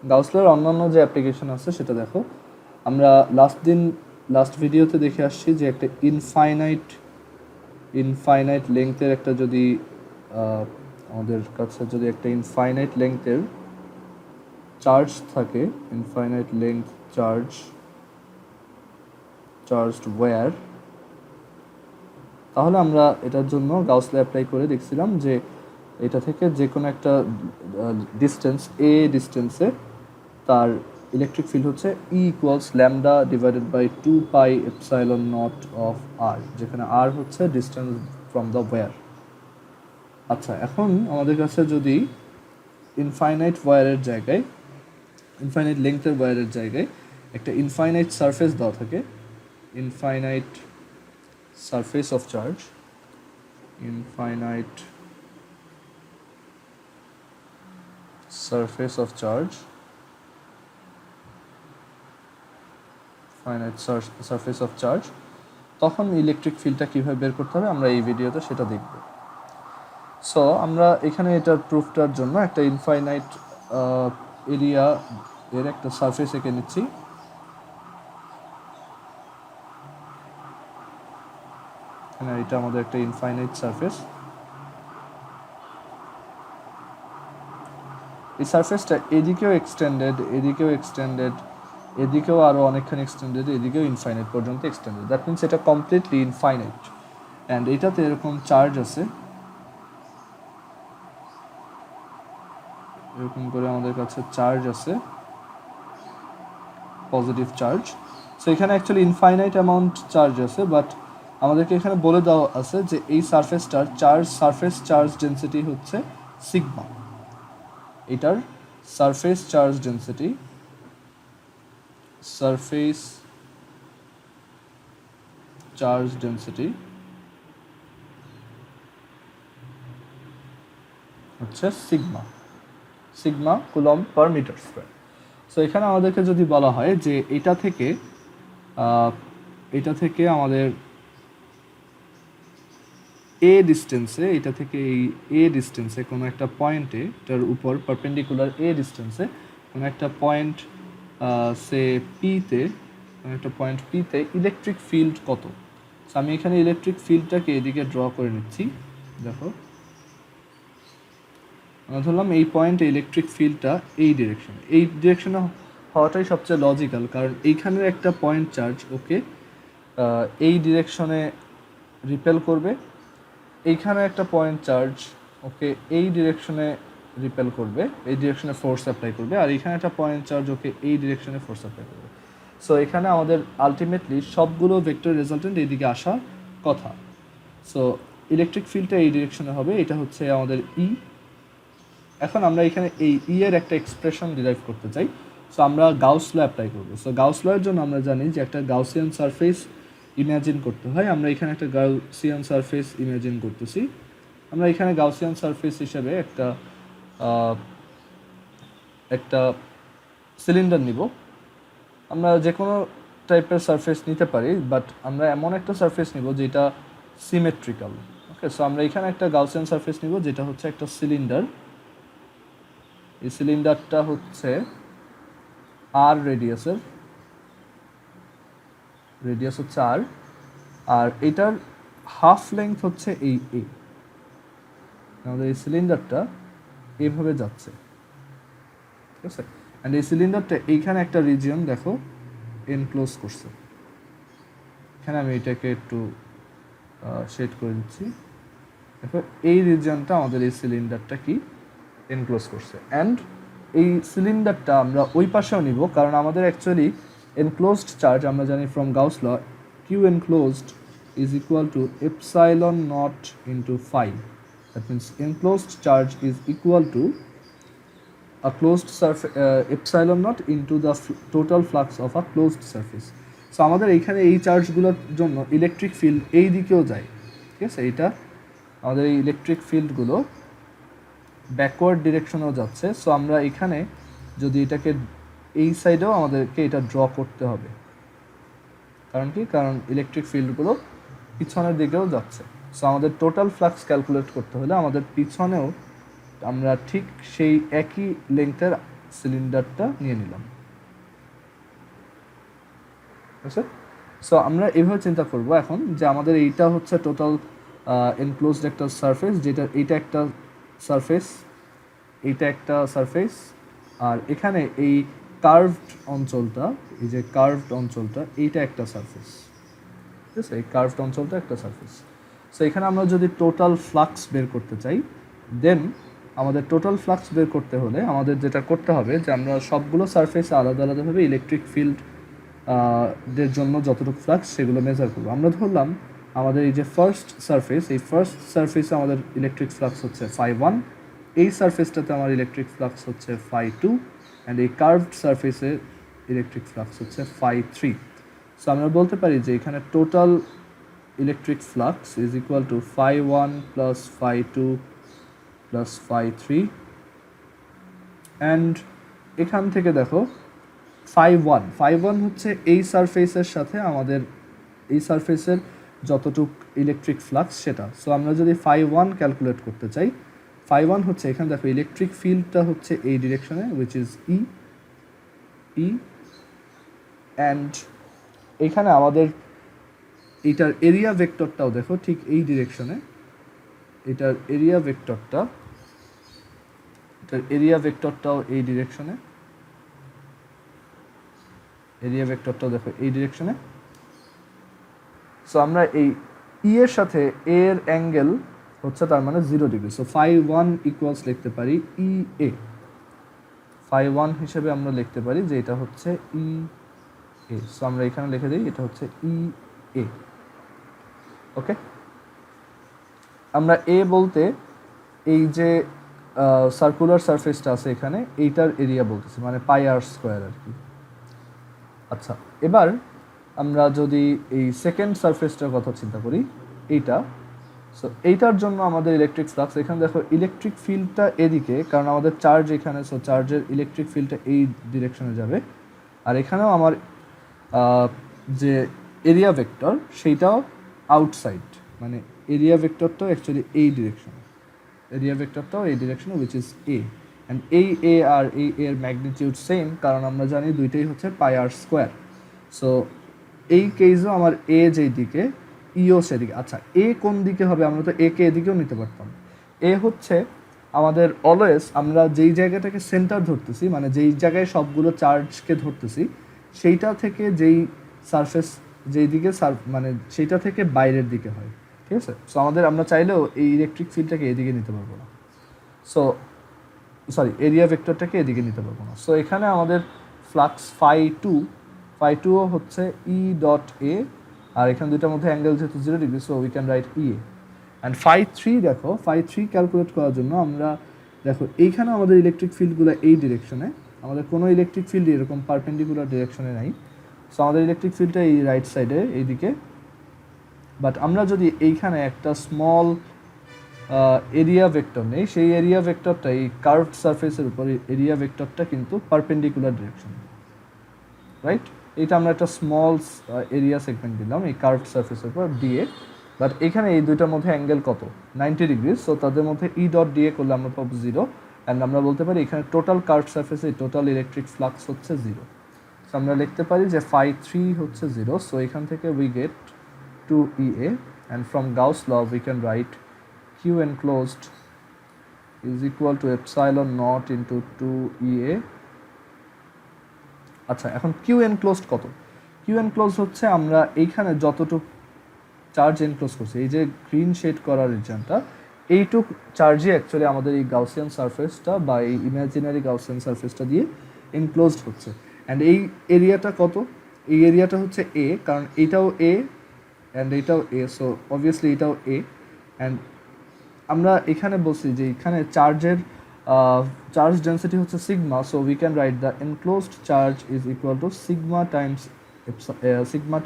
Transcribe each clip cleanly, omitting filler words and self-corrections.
Gauss লয়ের অন্যান্য যে application আছে সেটা দেখো। আমরা লাস্ট ভিডিওতে দেখে আসছি যে একটা ইনফাইনাইট লেংথের একটা যদি আমাদের কাছে যদি একটা ইনফাইনাইট লেংথের চার্জ থাকে, ইনফাইনাইট লেংথ চার্জড ওয়্যার, তাহলে আমরা এটার জন্য গাউস ল অ্যাপ্লাই করে দেখছিলাম যে এটা থেকে যে কোনো একটা ডিস্টেন্সে তার ইলেকট্রিক ফিল্ড হচ্ছে E equals lambda divided by 2 pi epsilon naught of R, যেখানে আর হচ্ছে ডিস্টেন্স ফ্রম দ্য ওয়্যার। আচ্ছা, এখন আমাদের কাছে যদি ইনফাইনাইট লেংথের ওয়্যারের জায়গায় একটা ইনফাইনাইট সারফেস দেওয়া থাকে, infinite surface of charge, infinite surface of charge, তখন ইলেকট্রিক ফিল্ডটা কীভাবে বের করতে হবে আমরা এই ভিডিওতে সেটা দেখব। সো আমরা এখানে এটার প্রুফটার জন্য একটা ইনফাইনাইট এরিয়া এর একটা সারফেস এঁকে নিচ্ছি। এটা আমাদের একটা ইনফাইনাইট সারফেস। এই সারফেসটা এদিকেও এক্সটেন্ডেড, এদিকেও আরও অনেকখানি এক্সটেন্ডেড, এদিকেও ইনফাইনাইট পর্যন্ত এক্সটেন্ডেড। দ্যাট মিনস এটা কমপ্লিটলি ইনফাইনাইট। অ্যান্ড এটাতে এরকম চার্জ আছে, এরকম করে আমাদের কাছে চার্জ আছে, পজিটিভ চার্জ। সো এখানে অ্যাকচুয়ালি ইনফাইনাইট অ্যামাউন্ট চার্জ আছে, বাট আমাদেরকে এখানে বলে দেওয়া আছে যে এই সারফেসটার সারফেস চার্জ ডেন্সিটি হচ্ছে সিগমা। এটার সারফেস চার্জ ডেন্সিটি হচ্ছে sigma coulomb per metre square. So এখানে আমাদেরকে যদি বলা হয় যে এটা থেকে আমাদের এই ডিস্টেন্সে কোনো একটা পয়েন্টে, এটার উপর পারপেন্ডিকুলার ডিস্টেন্সে কোনো একটা পয়েন্ট পিতে ইলেকট্রিক ফিল্ড কত। সো আমি এখানে ইলেকট্রিক ফিল্ডটাকে এদিকে ড্র করে নিচ্ছি। দেখো, আমরা ধরলাম এই পয়েন্টে ইলেকট্রিক ফিল্ডটা এই ডিরেকশনে হওয়াটাই সবচেয়ে লজিক্যাল, কারণ এইখানের একটা পয়েন্ট চার্জ ওকে এই ডিরেকশনে রিপেল করবে, এইখানে একটা পয়েন্ট চার্জ ওকে এই ডিরেকশনে রিপেল করবে, এই ডিরেকশনে ফোর্স অ্যাপ্লাই করবে, আর এখানে একটা পয়েন্ট চার্জ ওকে এই ডিরেকশনে ফোর্স অ্যাপ্লাই করবে। সো এখানে আমাদের আলটিমেটলি সবগুলো ভেক্টর রেজাল্টেন্ট এইদিকে আসার কথা। সো ইলেকট্রিক ফিল্ডটা এই ডিরেকশনে হবে, এটা হচ্ছে আমাদের ই। এখন আমরা এখানে এই ই এর একটা এক্সপ্রেশন ডিরাইভ করতে চাই। সো আমরা গাউস ল অ্যাপ্লাই করবো। সো গাউস ল এর জন্য আমরা জানি যে একটা গাউসিয়ান সারফেস ইমাজিন করতে হয়। আমরা এখানে একটা গাউসিয়ান সারফেস ইমাজিন করতেছি। আমরা এখানে গাউসিয়ান সারফেস হিসেবে একটা সিলিন্ডার নিব। আমরা যে কোনো টাইপের সারফেস নিতে পারি, বাট আমরা এমন একটা সারফেস নিব যেটা সিমেট্রিক্যাল। ওকে, সো আমরা এখানে একটা গাউসিয়ান সারফেস নিব যেটা হচ্ছে একটা সিলিন্ডার। এই সিলিন্ডারটা হচ্ছে আর রেডিয়াস হচ্ছে আর এটার হাফ লেংথ হচ্ছে এই এ। আমাদের এই সিলিন্ডারটা এইভাবে যাচ্ছে, ঠিক আছে। অ্যান্ড এই সিলিন্ডারটা এইখানে একটা রিজিয়ন দেখো এনক্লোজ করছে। এখানে আমি এটাকে একটু শেড করে দিচ্ছি। দেখো, এই রিজিয়নটা আমাদের এই সিলিন্ডারটা কি এনক্লোজ করছে। অ্যান্ড এই সিলিন্ডারটা আমরা ওই পাশেও নিব, কারণ আমাদের অ্যাকচুয়ালি এনক্লোজড চার্জ আমরা জানি from Gauss law, Q enclosed is equal to epsilon naught into phi. That means enclosed charge is equal to a closed surface epsilon naught into the total flux of a closed surface. So আমাদের এইখানে এই চার্জগুলোর জন্য electric field এই দিকেও যায়, ঠিক আছে। এইটা আমাদের এই ইলেকট্রিক ফিল্ডগুলো ব্যাকওয়ার্ড ডিরেকশনেও যাচ্ছে। সো আমরা এখানে যদি এটাকে এই সাইডেও আমাদেরকে এটা ড্র করতে হবে, কারণ ইলেকট্রিক ফিল্ডগুলো পিছনের দিকেও যাচ্ছে। সো আমাদের টোটাল ফ্লাক্স ক্যালকুলেট করতে হলে আমাদের পিছনেও আমরা ঠিক সেই একই লেংথের সিলিন্ডারটা নিয়ে নিলাম। আচ্ছা, সো আমরা এভাবে চিন্তা করব এখন যে আমাদের এইটা হচ্ছে টোটাল এনক্লোজড একটা সারফেস, যেটা এইটা একটা সারফেস, এইটা একটা সারফেস, আর এখানে এই কার্ভড অঞ্চলটা, এই যে কার্ভড অঞ্চলটা, এইটা একটা সারফেস। ঠিক আছে, এই কার্ভড অঞ্চলটা একটা সারফেস। সো এখানে আমরা যদি টোটাল ফ্লাক্স বের করতে চাই, দেন আমাদের টোটাল ফ্লাক্স বের করতে হলে আমাদের যেটা করতে হবে যে আমরা সবগুলো সারফেসে আলাদা আলাদাভাবে ইলেকট্রিক ফিল্ড দের জন্য যতটুকু ফ্লাক্স সেগুলো মেজার করবো। আমরা ধরলাম আমাদের এই যে ফার্স্ট সারফেস, এই ফার্স্ট সারফেসে আমাদের ইলেকট্রিক ফ্লাক্স হচ্ছে φ1, এই সারফেসটাতে আমার ইলেকট্রিক ফ্লাক্স হচ্ছে φ2, অ্যান্ড এই কার্ভড সারফেসে ইলেকট্রিক ফ্লাক্স হচ্ছে φ3। সো আমরা বলতে পারি যে এখানে total electric flux is equal to φ1 plus φ2 plus φ3, and এখান থেকে দেখো φ1 হচ্ছে এই সারফেসের সাথে আমাদের এই সারফেসের যতটুক ইলেকট্রিক ফ্লাক্স সেটা। সো আমরা যদি φ1 ক্যালকুলেট করতে চাই, φ1 হচ্ছে এখানে দেখো ইলেকট্রিক ফিল্ডটা হচ্ছে এই ডিরেকশনে, উইচ ইজ ই, অ্যান্ড এখানে আমাদের এটার এরিয়া ভেক্টরটাও দেখো ঠিক এই ডিরেকশনে, এটার এরিয়া ভেক্টরটাও এই ডিরেকশনে, এরিয়া ভেক্টরটাও দেখো এই ডিরেকশনে। সো আমরা এই ই এর সাথে এর অ্যাঙ্গেল হচ্ছে তার মানে 0 ডিগ্রি। সো φ1 ইকুয়ালস লিখতে পারি ই এ, φ1 হিসেবে আমরা লিখতে পারি যে এটা হচ্ছে ই এ। সো আমরা এখানে লিখে দিই এটা হচ্ছে ই এ। ওকে, আমরা এ বলতে এই যে সার্কুলার সারফেসটা আছে এখানে, এইটার এরিয়া বলতেছি, মানে πr² আর কি। আচ্ছা, এবার আমরা যদি এই সেকেন্ড সারফেসটার কথা চিন্তা করি, এইটা, সো এইটার জন্য আমাদের ইলেকট্রিক ফ্লাক্স, এখানে দেখো ইলেকট্রিক ফিল্ডটা এদিকে, কারণ আমাদের চার্জ এখানে, সো চার্জের ইলেকট্রিক ফিল্ডটা এই ডিরেকশনে যাবে। আর এখানেও আমার যে এরিয়া ভেক্টর সেইটাও আউটসাইড, মানে এরিয়া ভেক্টরটাও অ্যাকচুয়ালি এই ডিরেকশনে, এরিয়া ভেক্টরটাও এই ডিরেকশনে, উইচ ইজ এ। অ্যান্ড এই এ আর এই এর ম্যাগনিটিউড সেম, কারণ আমরা জানি দুইটাই হচ্ছে πr²। সো এই কেসও আমার এ যেই দিকে, ইও সেদিকে। আচ্ছা, এ কোন দিকে হবে? আমরা তো একে এদিকেও নিতে পারতাম। এ হচ্ছে আমাদের অলওয়েজ, আমরা যেই জায়গাটাকে সেন্টার ধরতেছি, মানে যেই জায়গায় সবগুলো চার্জকে ধরতেছি, সেইটা থেকে যেই সারফেস যেই দিকে মানে সেইটা থেকে বাইরের দিকে হয়। ঠিক আছে, সো আমরা চাইলেও এই ইলেকট্রিক ফিল্ডটাকে এদিকে নিতে পারবো না, সো সরি এরিয়া ভেক্টরটাকে এদিকে নিতে পারবো না। সো এখানে আমাদের ফ্লাক্স φ2ও হচ্ছে ই ডট এ, আর এখানে দুইটার মধ্যে অ্যাঙ্গেল যেহেতু 0 degree, so we can write E A. And φ3 দেখো, φ3 ক্যালকুলেট করার জন্য আমরা দেখো এইখানে আমাদের ইলেকট্রিক ফিল্ডগুলো এই ডিরেকশনে, আমাদের কোনো ইলেকট্রিক ফিল্ড এরকম পারপেন্ডিকুলার ডিরেকশনে নাই। সো আমাদের ইলেকট্রিক ফিল্ডটা এই রাইট সাইডে এইদিকে, বাট আমরা যদি এইখানে একটা স্মল এরিয়া ভেক্টর নেই, সেই এরিয়া ভেক্টরটা এই কার্ভড সারফেসের উপর এরিয়া ভেক্টরটা কিন্তু পারপেন্ডিকুলার ডিরেকশন, রাইট? এইটা আমরা একটা স্মল এরিয়া সেগমেন্ট দিলাম এই কার্ভড সারফেসের উপর ডিএ, বাট এখানে এই দুইটার মধ্যে অ্যাঙ্গেল কত? 90 ডিগ্রি। সো তাদের মধ্যে ই ডট ডিএ করলে আমরা পাবো 0, অ্যান্ড আমরা বলতে পারি এখানে টোটাল কার্ভড সারফেসে টোটাল ইলেকট্রিক ফ্লাক্স হচ্ছে 0। সো আমরা লিখতে পারি যে φ3 হচ্ছে 0। সো এখান থেকে we get 2EA, and from Gauss law we can write Q enclosed is equal to epsilon naught into 2EA। আচ্ছা, এখন Q enclosed কত? Q enclosed হচ্ছে আমরা এইখানে যতটুক চার্জ এনক্লোজ করছি, এই যে গ্রিন শেড করা রিজনটা, এইটুক চার্জই অ্যাকচুয়ালি আমাদের এই গাউসিয়ান সারফেসটা বা এই ইমাজিনারি গাউসিয়ান সারফেসটা দিয়ে এনক্লোজড হচ্ছে। অ্যান্ড এই এরিয়াটা কত? এই এরিয়াটা হচ্ছে এ, কারণ এইটাও এ অ্যান্ড এইটাও এ, সো অবভিয়াসলি এটাও এ। অ্যান্ড আমরা এখানে বলছি যে এখানে চার্জের চার্জ ডেন্সিটি হচ্ছে sigma, so we can write the enclosed charge is equal to sigma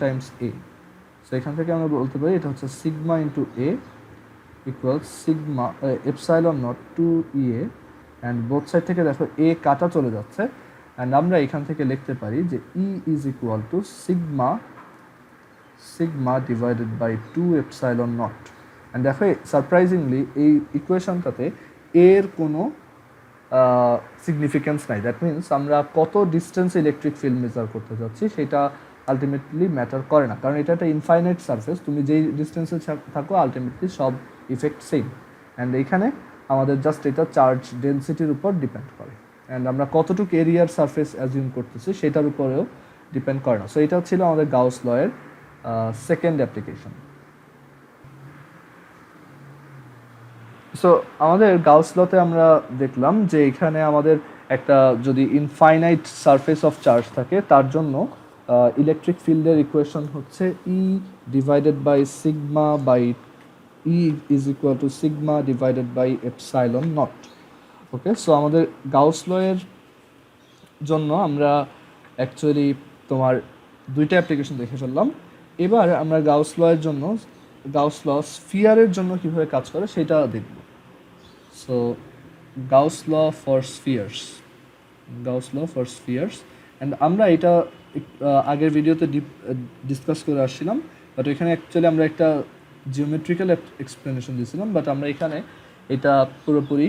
Times A. So এখান থেকে আমরা বলতে পারি এটা হচ্ছে sigma into A equal sigma epsilon not 2EA, and both side থেকে দেখো এ কাটা চলে যাচ্ছে, অ্যান্ড আমরা এখান থেকে লিখতে পারি যে E is equal to sigma divided by 2 epsilon naught. And দেখো সারপ্রাইজিংলি এই ইকুয়েশনটাতে এর কোনো সিগনিফিক্যান্স নাই। দ্যাট মিনস আমরা কত ডিস্টেন্সে ইলেকট্রিক ফিল্ড মেজার করতে যাচ্ছি সেটা আলটিমেটলি ম্যাটার করে না, কারণ এটা একটা ইনফাইনাইট সারফেস, তুমি যেই ডিস্টেন্সে থাকো আলটিমেটলি সব ইফেক্ট সেম। অ্যান্ড এইখানে আমাদের জাস্ট এটা চার্জ ডেনসিটির উপর ডিপেন্ড করে, অ্যান্ড আমরা কতটুকু এরিয়ার সারফেস অ্যাজিউম করতেছি সেটার উপরেও ডিপেন্ড করে না। সো এটা ছিল আমাদের গাউস লয়ের সেকেন্ড অ্যাপ্লিকেশন। সো আমাদের গাউস লতে আমরা দেখলাম যে এখানে আমাদের একটা যদি ইনফাইনাইট সারফেস অফ চার্জ থাকে তার জন্য ইলেকট্রিক ফিল্ডের ইকুয়েশন হচ্ছে E divided by sigma by E is equal to sigma divided by epsilon naught. Okay, so আমাদের গাউস লয়ের জন্য আমরা অ্যাকচুয়ালি তোমার দুইটা অ্যাপ্লিকেশন দেখে ফেললাম। এবার আমরা গাউস লয়ের জন্য গাউস ল স্ফিয়ারের জন্য কীভাবে কাজ করে সেটা দেখব। So Gauss law for spheres, Gauss law for spheres, and আমরা এটা আগের ভিডিওতে ডিসকাস করে আসছিলাম, বাট এখানে অ্যাকচুয়ালি আমরা একটা জিওমেট্রিক্যাল এক্সপ্লেনেশন দিয়েছিলাম, বাট আমরা এখানে এটা পুরোপুরি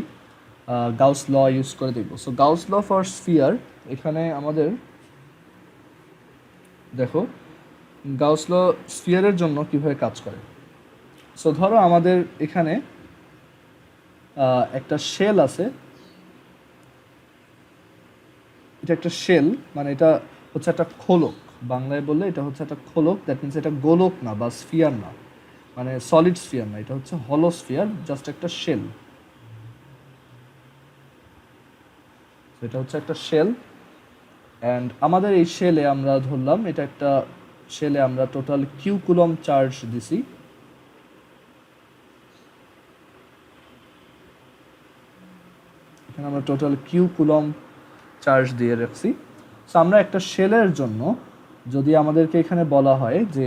গাউস ল ইউজ করে দেখব। So Gauss law for sphere, এখানে আমাদের দেখো গাউস ল স্ফিয়ারের জন্য কীভাবে কাজ করে। সো ধরো আমাদের এখানে একটা শেল আছে, এটা একটা শেল মানে এটা হচ্ছে একটা খোলক, বাংলায় বললে এটা হচ্ছে একটা খোলক। দ্যাট মিনস এটা গোলক না বা স্ফিয়ার না, মানে সলিড স্ফিয়ার না, এটা হচ্ছে হলো স্ফিয়ার, জাস্ট একটা শেল। এটা হচ্ছে একটা শেল, অ্যান্ড আমাদের এই শেলে আমরা ধরলাম এটা একটা শেলে আমরা টোটাল কিউ কুলম চার্জ দিছি। এখানে আমরা টোটাল কিউ কুলম চার্জ দিয়ে রাখছি। সো আমরা একটা শেলের জন্য যদি আমাদেরকে এখানে বলা হয় যে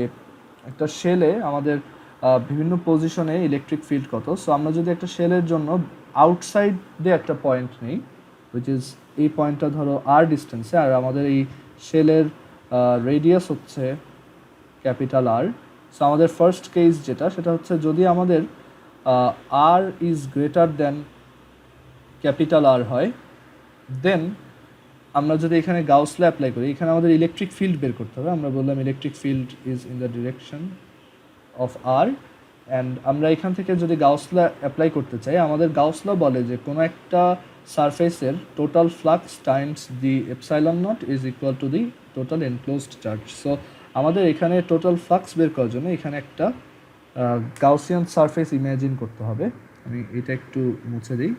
একটা শেলে আমাদের বিভিন্ন পজিশনে ইলেকট্রিক ফিল্ড কত, সো আমরা যদি একটা শেলের জন্য আউটসাইড দিয়ে একটা পয়েন্ট নিই, উইচ ইজ এই পয়েন্টটা ধরো আর ডিস্টেন্সে, আর আমাদের এই শেলের রেডিয়াস হচ্ছে ক্যাপিটাল আর। সো আমাদের ফার্স্ট কেস যেটা সেটা হচ্ছে যদি আমাদের R is greater than capital R হয়, দেন আমরা যদি এখানে গাউস ল অ্যাপ্লাই করি, এখানে আমাদের ইলেকট্রিক ফিল্ড বের করতে হবে। আমরা বললাম electric field is in the direction of R, and আমরা এখান থেকে যদি গাউস ল অ্যাপ্লাই করতে চাই, আমাদের গাউস ল বলে যে কোনো একটা সারফেসের total flux times the epsilon naught is equal to the total enclosed charge. So আমাদের এখানে টোটাল ফ্লাক্স বের করার জন্য এখানে একটা গাউসিয়ান সারফেস ইমাজিন করতে হবে। আমি এটা একটু মুছে দিই।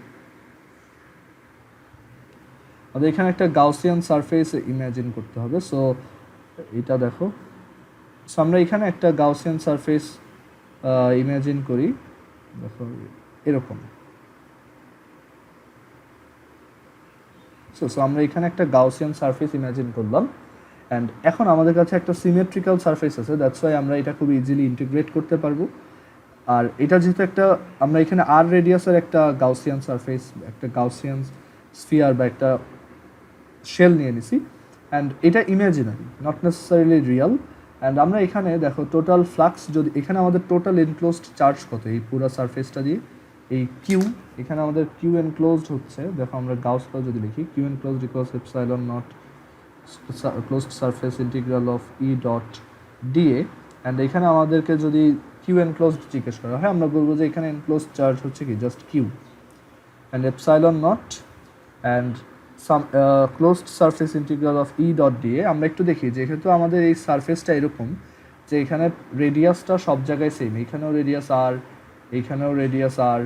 আমাদের এখানে একটা গাউসিয়ান সারফেস ইমাজিন করতে হবে। সো এটা দেখো, সো আমরা এখানে একটা গাউসিয়ান সারফেস ইমাজিন করি, দেখো এরকম। সো আমরা এখানে একটা গাউসিয়ান সারফেস ইমাজিন করলাম, অ্যান্ড এখন আমাদের কাছে একটা সিমেট্রিক্যাল সারফেস আছে, দ্যাটস ওয়াই আমরা এটা খুব ইজিলি ইন্টিগ্রেট করতে পারবো। আর এটা যেহেতু একটা আমরা এখানে আর রেডিয়াসের একটা গাউসিয়ান সারফেস, একটা গাউসিয়ান স্ফিয়ার বা একটা শেল নিয়ে নিছি, অ্যান্ড এটা imaginary, not necessarily Real. And আমরা এখানে দেখো টোটাল ফ্লাক্স, যদি এখানে আমাদের টোটাল এনক্লোজড চার্জ কত এই পুরো সারফেসটা দিয়ে, এই কিউ, এখানে আমাদের কিউ এনক্লোজড হচ্ছে, দেখো আমরা গাউস ল যদি লিখি, Q enclosed equals epsilon naught closed surface integral of E dot dA. And এখানে আমাদেরকে যদি কিউ এনক্লোজড জিজ্ঞেস করা হয়, আমরা বলবো যে এখানে এনক্লোজড চার্জ হচ্ছে কি just Q, and epsilon naught and some closed surface integral of E dot dA. আমরা একটু দেখি যেহেতু আমাদের এই সারফেসটা এরকম যে এখানে রেডিয়াসটা সব জায়গায় সেম, এইখানেও রেডিয়াস আর, এইখানেও রেডিয়াস আর,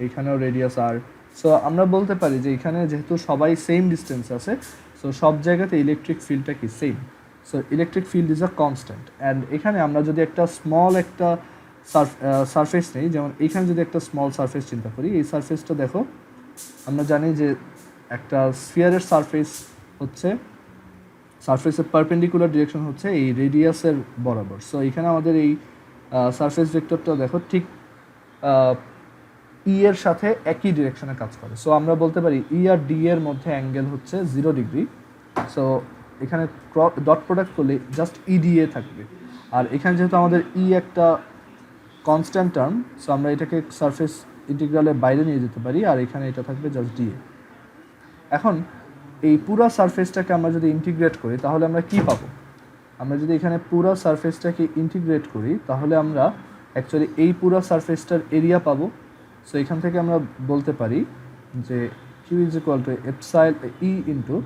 এইখানেও রেডিয়াস আর। সো আমরা বলতে পারি যে এখানে যেহেতু সবাই সেম ডিস্টেন্স আছে, সো সব জায়গাতে ইলেকট্রিক ফিল্ডটা কি same. So electric field is a constant. And এখানে আমরা যদি একটা স্মল একটা সারফেস নেই, যেমন এইখানে যদি একটা স্মল সারফেস চিন্তা করি, এই সারফেসটা দেখো, আমরা জানি যে একটা স্ফিয়ারের সারফেস হচ্ছে, সারফেসের পারপেন্ডিকুলার ডিরেকশন হচ্ছে এই রেডিয়াসের বরাবর। সো এখানে আমাদের এই সারফেস ভেক্টরটা দেখো ঠিক ই এর সাথে একই ডিরেকশনে কাজ করে। সো আমরা বলতে পারি ই আর ডি এর মধ্যে অ্যাঙ্গেল হচ্ছে 0 ডিগ্রি। সো এখানে ডট প্রোডাক্ট করলে জাস্ট ইডিএ থাকবে, আর এখানে যেহেতু আমাদের ই একটা কনস্ট্যান্ট টার্ম, সো আমরা এটাকে সারফেস ইন্টিগ্রালের বাইরে নিয়ে যেতে পারি, আর এখানে এটা থাকবে জাস্ট ডিএ। এখন এই পুরো সারফেসটাকে আমরা যদি ইন্টিগ্রেট করি তাহলে আমরা কি পাবো? আমরা যদি এখানে পুরো সারফেসটাকে ইন্টিগ্রেট করি তাহলে আমরা অ্যাকচুয়ালি এই পুরো সারফেসটার এরিয়া পাবো। সো এখান থেকে আমরা বলতে পারি যে Q is equal to epsilon E into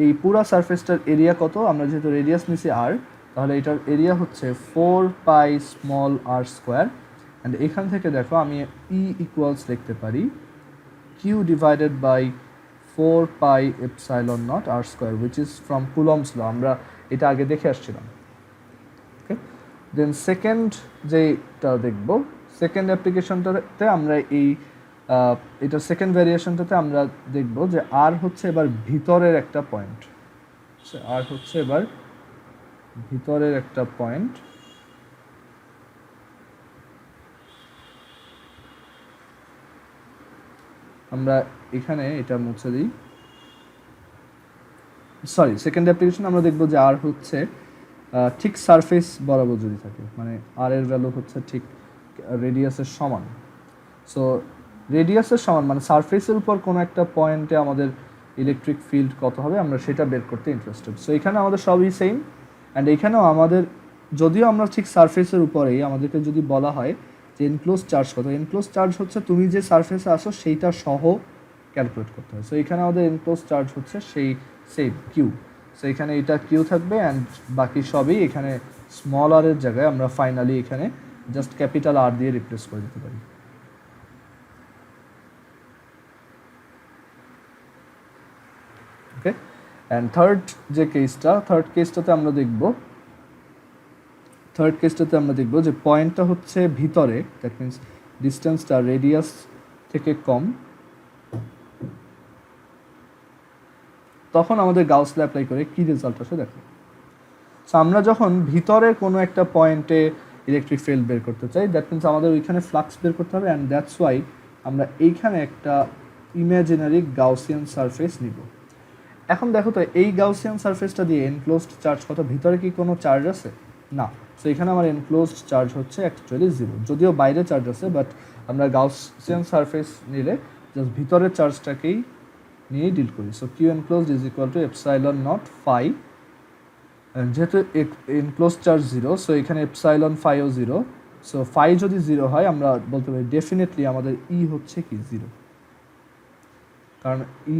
এই পুরো সারফেসটার এরিয়া কত, আমরা যেহেতু রেডিয়াস নিছি আর, তাহলে এটার এরিয়া হচ্ছে 4 pi small R square. And এখান থেকে দেখো আমি ই ইকুয়ালস লিখতে পারি Q divided by 4 pi epsilon naught R square, which is from Coulomb's law. আমরা এটা আগে দেখে আসছিলাম। ওকে, দেন সেকেন্ড যেটা দেখব, সেকেন্ড অ্যাপ্লিকেশনটাতে আমরা এটা সেকেন্ড ভ্যারিয়েশনটাতে আমরা দেখব যে আর হচ্ছে এবার ভিতরের একটা পয়েন্ট, আর হচ্ছে এবার ভিতরের একটা পয়েন্ট। আমরা এখানে এটা মুছে দিই, সরি সেকেন্ড অ্যাপ্লিকেশন আমরা দেখব যে আর হচ্ছে ঠিক সারফেস বরাবর যদি থাকে, মানে আর এর ভ্যালু হচ্ছে ঠিক রেডিয়াসের সমান। সো রেডিয়াসের সমান মানে সারফেসের উপর কোনো একটা পয়েন্টে আমাদের ইলেকট্রিক ফিল্ড কত হবে আমরা সেটা বের করতে ইন্টারেস্টেড। সো এখানে আমাদের সবই সেম, অ্যান্ড এখানেও আমাদের যদিও আমরা ঠিক সারফেসের উপরেই, আমাদেরকে যদি বলা হয় যে এনক্লোজ চার্জ কত, এনক্লোজ চার্জ হচ্ছে তুমি যে সারফেসে আসো সেইটা সহ ক্যালকুলেট করতে হয়। সো এখানে আমাদের এনক্লোজ চার্জ হচ্ছে সেই সেম কিউ। সো এখানে এটা কিউ থাকবে, অ্যান্ড বাকি সবই এখানে স্মল আর এর জায়গায় আমরা ফাইনালি এখানে জাস্ট ক্যাপিটাল আর দিয়ে রিপ্লেস করে দিতে পারি। ওকে, অ্যান্ড থার্ড কেসটাতে আমরা দেখব যে পয়েন্টটা হচ্ছে ভিতরে, দ্যাট মিনস ডিস্টেন্সটা রেডিয়াস থেকে কম, তখন আমাদের গাউস ল অ্যাপ্লাই করে কি রেজাল্ট আসে দেখো। সো আমরা যখন ভিতরে কোনো একটা পয়েন্টে ইলেকট্রিক ফিল্ড বের করতে চাই, দ্যাট মিনস আমাদের ওইখানে ফ্লাক্স বের করতে হবে, অ্যান্ড দ্যাটস ওয়াই আমরা এইখানে একটা ইমাজিনারি গাউসিয়ান সারফেস নিব। এখন দেখো তো এই গাউসিয়ান সারফেসটা দিয়ে এনক্লোজড চার্জ কত, ভিতরে কি কোনো চার্জ আছে? না। সো এখানে আমার এনক্লোজড চার্জ হচ্ছে অ্যাকচুয়ালি 0, যদিও বাইরে চার্জ আছে, বাট আমরা গাউসিয়ান সারফেস নিলে জাস্ট ভিতরের চার্জটাকেই নিয়ে ডিল করি। So Q enclosed is equal to epsilon naught phi, যেহেতু এনক্লোজ চার্জ 0, সো এখানে এপসাইলন ফাইও 0। সো ফাই যদি 0 হয় আমরা বলতে পারি ডেফিনেটলি আমাদের ই হচ্ছে কি 0, কারণ ই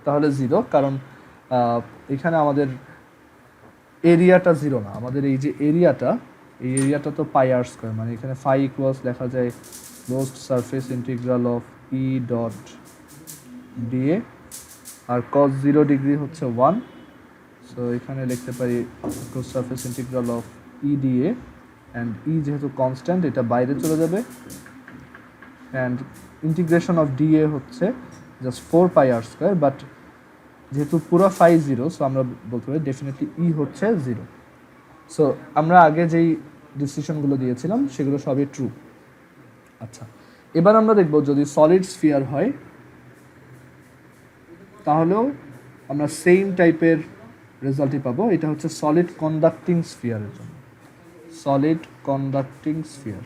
তাহলে 0, কারণ এখানে আমাদের এরিয়াটা 0 না, আমাদের এই যে এরিয়াটা তো পাই আর স্কোয়ার, মানে এখানে ফাই ইকুয়ালস লেখা যায় closed surface integral of E dot DA, আর cos 0 ডিগ্রি হচ্ছে 1। সো এখানে লিখতে পারি closed surface integral of E DA, and E যেহেতু কনস্ট্যান্ট এটা বাইরে চলে যাবে, অ্যান্ড ইন্টিগ্রেশন অফ ডিএ হচ্ছে just 4 pi R square, but যেহেতু পুরো ফাই 0, সো আমরা বলতে পারি ডেফিনেটলি ই হচ্ছে 0। সো আমরা আগে যেই ডিসিশনগুলো দিয়েছিলাম সেগুলো সবই ট্রু। আচ্ছা, এবার আমরা দেখব যদি সলিড স্ফিয়ার হয় তাহলেও আমরা সেম টাইপের রেজাল্টই পাবো। এটা হচ্ছে সলিড কন্ডাক্টিং স্ফিয়ারের জন্য, solid conducting sphere.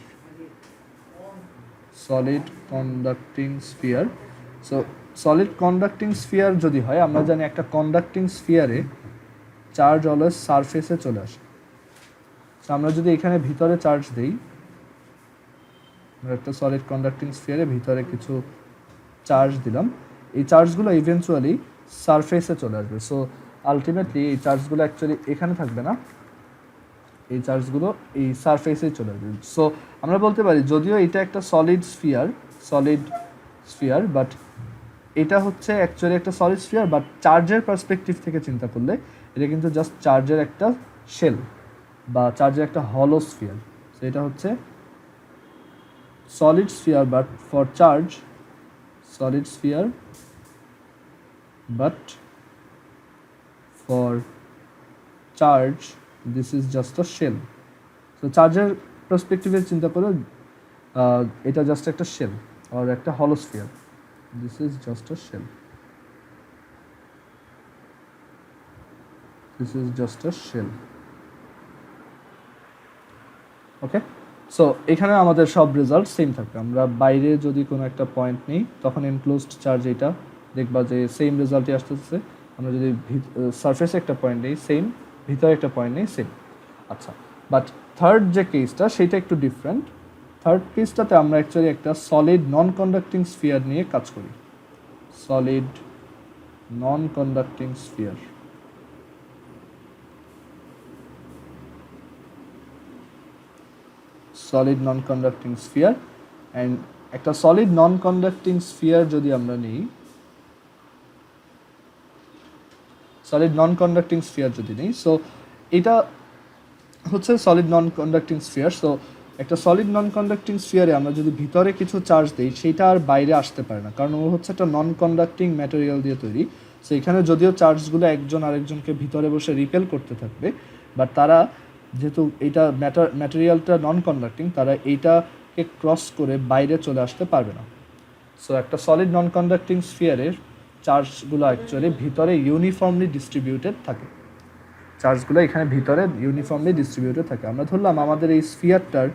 So solid conducting sphere যদি হয়, আমরা জানি একটা কন্ডাক্টিং স্ফিয়ারে চার্জ অলওয়েজ সারফেসে চলে আসে। সো আমরা যদি এখানে ভিতরে চার্জ দিই, আমরা একটা সলিড কন্ডাক্টিং স্ফিয়ারে ভিতরে কিছু চার্জ দিলাম, এই চার্জগুলো ইভেন্চুয়ালি সারফেসে চলে আসবে। সো আলটিমেটলি এই চার্জগুলো অ্যাকচুয়ালি এখানে থাকবে না, এই চার্জগুলো এই সারফেসেই চলে আসবে। সো আমরা বলতে পারি যদিও এটা একটা সলিড স্ফিয়ার, বাট এটা হচ্ছে অ্যাকচুয়ালি একটা সলিড স্ফিয়ার, বাট চার্জের পার্সপেক্টিভ থেকে চিন্তা করলে এটা কিন্তু জাস্ট চার্জের একটা শেল বা চার্জের একটা হলো স্ফিয়ার। সো এটা হচ্ছে solid sphere but for charge, solid sphere but for charge this is just a shell. So চার্জের পার্সপেক্টিভে চিন্তা করলে এটা জাস্ট একটা শেল আর একটা হলো sphere, this is just a shell, this is just a shell. Okay, so এখানে আমাদের সব রেজাল্ট সেম থাকবে। আমরা বাইরে যদি কোনো একটা পয়েন্ট নিই তখন এনক্লোজড চার্জ এটা, দেখবা যে সেম রেজাল্টই আসতেছে। আমরা যদি সারফেসে একটা পয়েন্ট নেই সেম, ভিতরে একটা পয়েন্ট নেই সেম। আচ্ছা, বাট থার্ড যে কেসটা সেটা একটু ডিফারেন্ট। থার্ড কেসটাতে আমরা অ্যাকচুয়ালি একটা সলিড নন কন্ডাক্টিং স্ফিয়ার নিয়ে কাজ করি। Solid non conducting sphere. Solid non conducting sphere. And একটা সলিড নন কন্ডাক্টিং স্ফিয়ার যদি আমরা নিই, সলিড নন কন্ডাক্টিং স্ফিয়ার যদি নিই, সো এটা হচ্ছে solid non conducting sphere. So একটা সলিড নন কন্ডাক্টিং স্ফিয়ারে আমরা যদি ভিতরে কিছু চার্জ দিই সেটা আর বাইরে আসতে পারে না, কারণ ও হচ্ছে একটা নন কন্ডাক্টিং ম্যাটেরিয়াল দিয়ে তৈরি। সো এখানে যদিও চার্জগুলো একজন আরেকজনকে ভিতরে বসে রিপেল করতে থাকবে, বাট তারা যেহেতু এইটা ম্যাটেরিয়ালটা নন কন্ডাক্টিং, তারা এইটাকে ক্রস করে বাইরে চলে আসতে পারবে না। সো একটা সলিড নন কন্ডাক্টিং স্ফিয়ারের চার্জগুলো অ্যাকচুয়ালি ভিতরে ইউনিফর্মলি ডিস্ট্রিবিউটেড থাকে। চার্জগুলো এখানে ভিতরে ইউনিফর্মলি ডিস্ট্রিবিউটেড থাকে। আমরা ধরলাম আমাদের এই স্ফিয়ারটার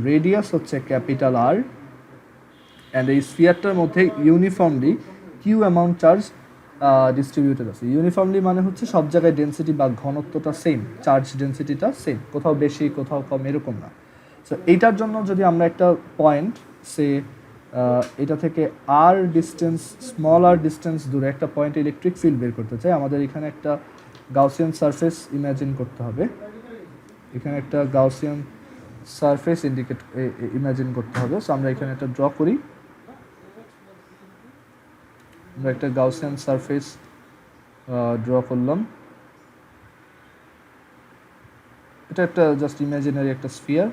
রেডিয়াস হচ্ছে ক্যাপিটাল আর, অ্যান্ড এই স্ফিয়ারটার মধ্যে uniformly Q amount charge distributed আছে। ইউনিফর্মলি মানে হচ্ছে সব জায়গায় ডেন্সিটি বা ঘনত্বটা সেম, চার্জ ডেন্সিটিটা সেম, কোথাও বেশি কোথাও কম এরকম না। সো এইটার জন্য যদি আমরা একটা পয়েন্ট সে এটা থেকে আর ডিস্টেন্স, স্মল আর ডিস্টেন্স দূরে একটা পয়েন্ট ইলেকট্রিক ফিল্ড বের করতে চাই, আমাদের এখানে একটা গাউসিয়ান সারফেস ইমাজিন করতে হবে। এখানে একটা গাউসিয়ান সারফেস ইমাজিন করতে হবে। সো আমরা এখানে একটা ড্র করি। আমরা একটা গাউসিয়ান সারফেস ড্র করলাম। এটা একটা জাস্ট ইমাজিনারি একটা স্ফিয়ার।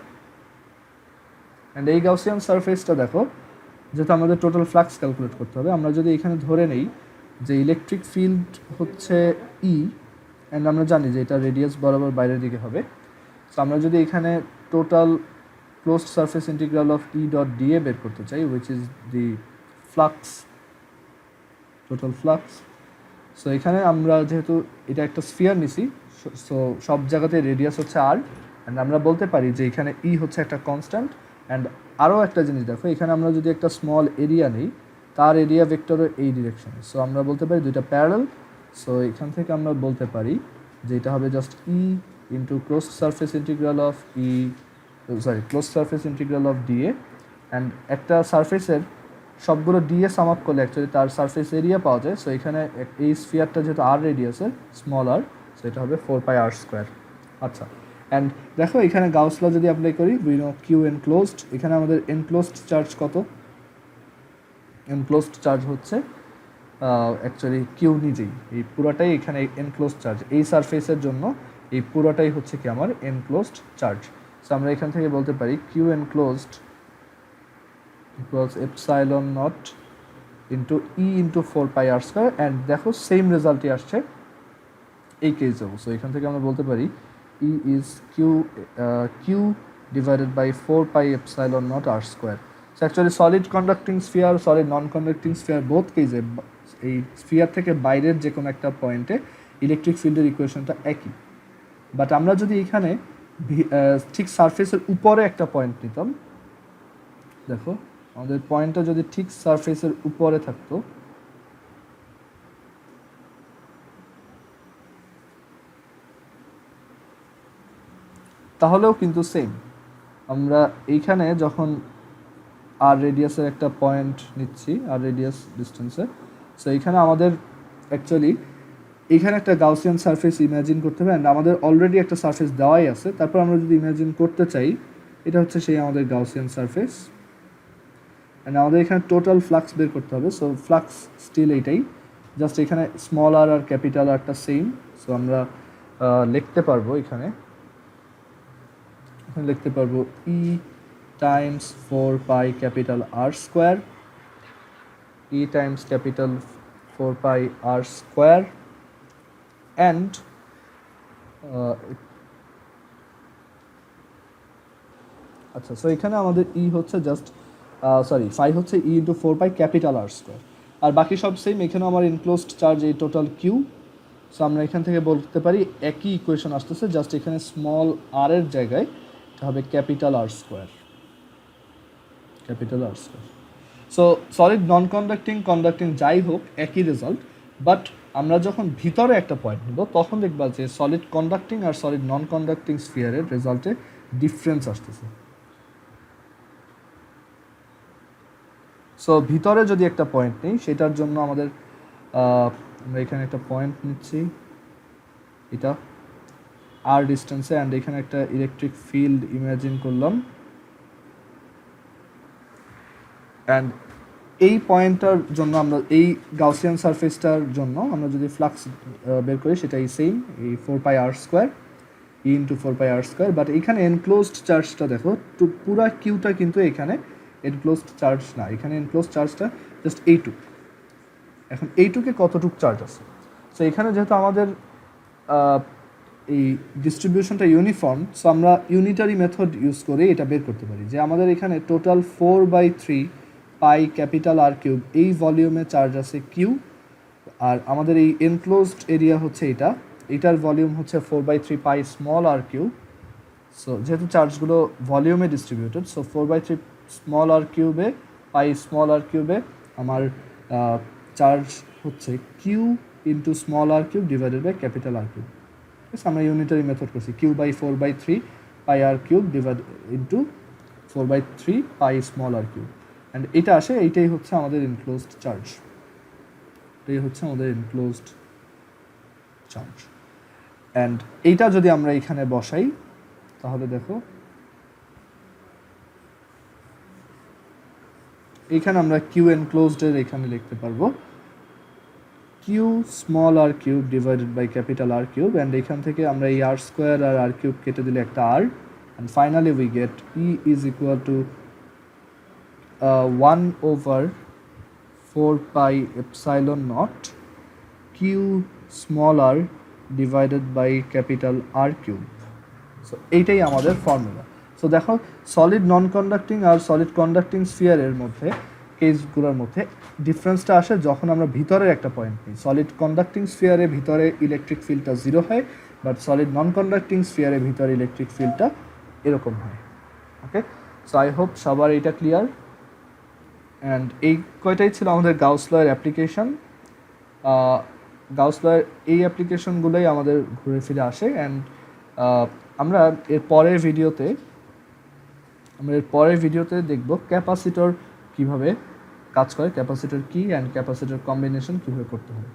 অ্যান্ড এই গাউসিয়ান সারফেসটা দেখো, যেহেতু আমাদের টোটাল ফ্লাক্স ক্যালকুলেট করতে হবে, আমরা যদি এখানে ধরে নেই যে ইলেকট্রিক ফিল্ড হচ্ছে ই, অ্যান্ড আমরা জানি যে এটা রেডিয়াস বরাবর বাইরের দিকে হবে। সো আমরা যদি এখানে total closed surface integral of E dot dA বের করতে চাই, which is the flux, total flux. So এখানে আমরা যেহেতু এটা একটা স্ফিয়ার নিছি, সো সব জায়গাতে রেডিয়াস হচ্ছে আর, অ্যান্ড আমরা বলতে পারি যে এখানে ই হচ্ছে একটা কনস্ট্যান্ট। অ্যান্ড আরও একটা জিনিস দেখো, এখানে আমরা যদি একটা স্মল এরিয়া নিই, তার এরিয়া ভেক্টরও এই ডিরেকশনে। সো আমরা বলতে পারি দুইটা প্যারালাল। সো এখান থেকে আমরা বলতে পারি যে এটা হবে just E into closed surface integral of closed surface integral of DA. And একটা সারফেসের সবগুলো ডিএ সাম আপ করলে অ্যাকচুয়ালি তার সারফেস এরিয়া পাওয়া যায়। সো এখানে এই স্ফিয়ারটা যেহেতু আর রেডিয়াসের, স্মল আর, সো এটা হবে 4πr²। আচ্ছা, অ্যান্ড দেখো এখানে গাউস ল যদি অ্যাপ্লাই করি, উই নো কিউ এনক্লোজড। এখানে আমাদের এনক্লোজড চার্জ কত? এনক্লোজড চার্জ হচ্ছে অ্যাকচুয়ালি কিউ নিজেই, এই পুরোটাই এখানে এনক্লোজড চার্জ। এই সারফেসের জন্য এই পুরোটাই হচ্ছে কি আমার এনক্লোজড চার্জ। সো আমরা এখান থেকে বলতে পারি Q enclosed equals epsilon naught into E into 4πr²। And দেখো সেম রেজাল্টই আসছে এই কেসেও। সো এখান থেকে আমরা বলতে পারি E is Q divided by 4πε0 r²। So actually solid conducting sphere, solid non conducting sphere, both কেসে এই স্ফিয়ার থেকে বাইরের যে কোনো একটা পয়েন্টে ইলেকট্রিক ফিল্ডের ইকুয়েশনটা একই। বাট আমরা যদি এখানে ঠিক সারফেসের উপরে একটা পয়েন্ট নিতাম, দেখো আমাদের পয়েন্টটা যদি ঠিক সারফেসের উপরে থাকতো, তাহলেও কিন্তু সেম। আমরা এইখানে যখন আর রেডিয়াসের একটা পয়েন্ট নিচ্ছি, আর রেডিয়াস ডিস্টেন্সে, সো এইখানে আমাদের অ্যাকচুয়ালি এইখানে একটা গাউসিয়ান সারফেস ইমাজিন করতে হবে। অ্যান্ড আমাদের অলরেডি একটা সারফেস দেওয়াই আছে, তারপর আমরা যদি ইমাজিন করতে চাই, এটা হচ্ছে সেই আমাদের গাউসিয়ান সারফেস। অ্যান্ড আমাদের এখানে টোটাল ফ্লাক্স বের করতে হবে। সো ফ্লাক্স স্টিল এইটাই, জাস্ট এখানে স্মল আর আর ক্যাপিটাল আরটা সেম। সো আমরা লিখতে পারবো এখানে লিখতে পারবো E times 4πr², E times capital 4πr², and আচ্ছা, সো এখানে আমাদের ই হচ্ছে জাস্ট ফাই হচ্ছে ই ইন্টু 4π ক্যাপিটাল r², আর বাকি সব সেম। এখানেও আমার ইনক্লোজড চার্জ এই টোটাল কিউ। সো আমরা এখান থেকে বলতে পারি একই ইকুয়েশন আসতেছে, জাস্ট এখানে স্মল আর এর জায়গায় এটা হবে capital r², capital r²। So solid non conducting conducting যাই হোক একই রেজাল্ট, বাট আমরা যখন ভিতরে একটা পয়েন্ট নেব তখন দেখবা যে সলিড কন্ডাক্টিং আর সলিড নন কন্ডাক্টিং স্ফিয়ারের রেজাল্টে ডিফারেন্স আসতেছে। সো ভিতরে যদি একটা পয়েন্ট নেই সেটার জন্য আমাদের আমরা এখানে একটা পয়েন্ট নিচ্ছি, এটা আর ডিস্টেন্সে, অ্যান্ড এখানে একটা ইলেকট্রিক ফিল্ড ইমাজিন করলাম, অ্যান্ড এই পয়েন্টটার জন্য আমরা এই গাউসিয়ান সারফেসটার জন্য আমরা যদি ফ্লাক্স বের করি সেটাই সেম, এই 4πr² E into 4πr², but এখানে এনক্লোজড চার্জটা দেখো তো পুরা কিউটা কিন্তু এখানে এনক্লোজড চার্জ না, এখানে এনক্লোজড চার্জটা জাস্ট এইটুক। এখন এইটুকে কতটুক চার্জ আছে, সো এখানে যেহেতু আমাদের এই ডিস্ট্রিবিউশনটা ইউনিফর্ম, সো আমরা ইউনিটারি মেথড ইউজ করে এটা বের করতে পারি যে আমাদের এখানে টোটাল 4/3 পাই ক্যাপিটাল R³ এই ভলিউমে চার্জ আছে কিউ, আর আমাদের এই এনক্লোজড এরিয়া হচ্ছে এটার ভলিউম হচ্ছে 4/3 পাই স্মল R³। সো যেহেতু চার্জগুলো ভলিউমে distributed, so 4/3 small R³ pi small R³ আমার চার্জ হচ্ছে Q into small R³ divided by capital R³। আমরা ইউনিটারি মেথড করছি Q/4/3 pi R³ divide into 4/3 pi small R³, and এটা আসে, এইটাই হচ্ছে আমাদের এনক্লোজড চার্জ, এটাই হচ্ছে আমাদের এনক্লোজড চার্জ। অ্যান্ড এইটা যদি আমরা এখানে বসাই তাহলে দেখো এইখানে আমরা কিউ এনক্লোজডের এখানে লিখতে পারবো Q small R³ divided by capital R³, and এখান থেকে আমরা এই R² আর R³ কেটে দিলে একটা R, and finally we get E is equal to 1/4πε0 Q small r divided by capital R³। So এইটাই আমাদের ফর্মুলা। সো দেখো সলিড নন কন্ডাক্টিং আর সলিড কন্ডাক্টিং স্ফিয়ারের মধ্যে কেসগুলোর মধ্যে ডিফারেন্সটা আসে যখন আমরা ভিতরের একটা পয়েন্ট নিই। সলিড কন্ডাক্টিং স্ফিয়ারে ভিতরে ইলেকট্রিক ফিল্ডটা 0 হয়, বাট সলিড নন কন্ডাক্টিং স্ফিয়ারে ভিতরে ইলেকট্রিক ফিল্ডটা এরকম হয়। ওকে, সো আই হোপ সবার এইটা ক্লিয়ার। অ্যান্ড এই কয়টাই ছিল আমাদের গাউস লয়ের অ্যাপ্লিকেশন। গাউস লয়ের এই অ্যাপ্লিকেশনগুলোই আমাদের ঘুরে ফিরে আসে, অ্যান্ড আমরা এর পরের ভিডিওতে দেখব ক্যাপাসিটর কীভাবে কাজ করে, ক্যাপাসিটর কী অ্যান্ড ক্যাপাসিটর কম্বিনেশন কীভাবে করতে হবে।